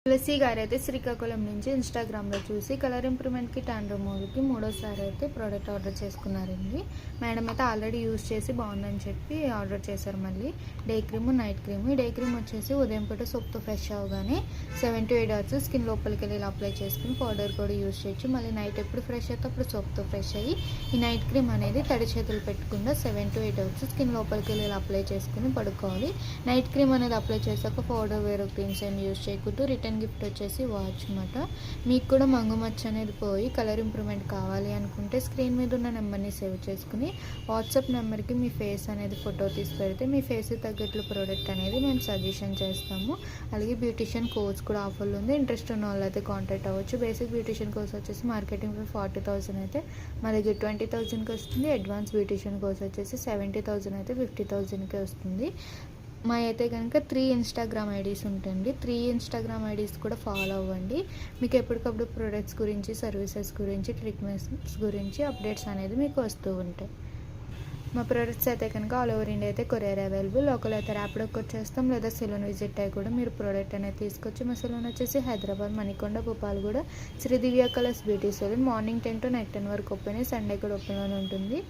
తులసి గారైతే శ్రీకాకుళం నుంచి ఇన్స్టాగ్రామ్లో చూసి కలర్ ఇంప్రూవ్మెంట్కి ట్యాన్ రిమూవ్కి మూడోసారి అయితే ప్రోడక్ట్ ఆర్డర్ చేసుకున్నారండి. మేడం అయితే ఆల్రెడీ యూజ్ చేసి బాగుందని చెప్పి ఆర్డర్ చేశారు. మళ్ళీ డే క్రీమ్, నైట్ క్రీమ్. ఈ డే క్రీమ్ వచ్చేసి ఉదయం పూట సోప్తో ఫ్రెష్ అవగానే 7 to 8 hours స్కిన్ లోపలికి వెళ్ళి అప్లై చేసుకుని పౌడర్ కూడా యూజ్ చేయొచ్చు. మళ్ళీ నైట్ ఎప్పుడు ఫ్రెష్ అయితే అప్పుడు సోప్తో ఫ్రెష్ అయ్యి ఈ నైట్ క్రీమ్ అనేది తడి చేతులు పెట్టకుండా 7 to 8 hours స్కిన్ లోపలికి వెళ్ళి అప్లై చేసుకుని పడుకోవాలి. నైట్ క్రీమ్ అనేది అప్లై చేశాక పౌడర్ వేరే క్రీమ్స్ ఏమి యూజ్ చేయకూడదు. రిటర్న్ గిఫ్ట్ వచ్చేసి వాచ్ అన్నమాట. మీకు కూడా మంగుమచ్చ అనేది పోయి కలర్ ఇంప్రూవ్మెంట్ కావాలి అనుకుంటే స్క్రీన్ మీద ఉన్న నెంబర్ని సేవ్ చేసుకుని వాట్సాప్ నెంబర్కి మీ ఫేస్ అనేది ఫోటో తీసి పెడితే మీ ఫేస్కి తగ్గట్లు ప్రోడక్ట్ అనేది మేము సజెషన్ చేస్తాము. అలాగే బ్యూటిషియన్ కోర్స్ కూడా ఆఫర్లో ఉంది. ఇంట్రెస్ట్ ఉన్న వాళ్ళు అయితే కాంటాక్ట్ అవ్వచ్చు. బేసిక్ బ్యూటిషియన్ కోర్స్ వచ్చేసి మార్కెటింగ్ 40,000 అయితే మా దగ్గర 20,000కి వస్తుంది. అడ్వాన్స్ బ్యూటిషియన్ కోర్స్ వచ్చేసి 70,000 అయితే 50,000కి వస్తుంది. మా అయితే కనుక 3 ఇన్స్టాగ్రామ్ ఐడీస్ ఉంటుంది. 3 ఇన్స్టాగ్రామ్ ఐడీస్ కూడా ఫాలో అవ్వండి. మీకు ఎప్పటికప్పుడు ప్రొడక్ట్స్ గురించి, సర్వీసెస్ గురించి, ట్రీట్మెంట్స్ గురించి అప్డేట్స్ అనేది మీకు వస్తూ ఉంటాయి. మా ప్రొడక్ట్స్ అయితే కనుక ఆల్ ఓవర్ ఇండియా అయితే కొరియర్ అవైలబుల్. లోకల్ అయితే ర్యాపిడోకి వచ్చేస్తాం, లేదా సెలూన్ విజిట్ అయ్యి కూడా మీరు ప్రోడక్ట్ అనేది తీసుకొచ్చి. మా సెలూన్ వచ్చేసి Hyderabad, Manikonda, Bhupalguda, Shri Divya colours beauty salon. Morning 10 to night 10 వరకు ఓపెన్, సండే కూడా ఓపెన్లోనే ఉంటుంది.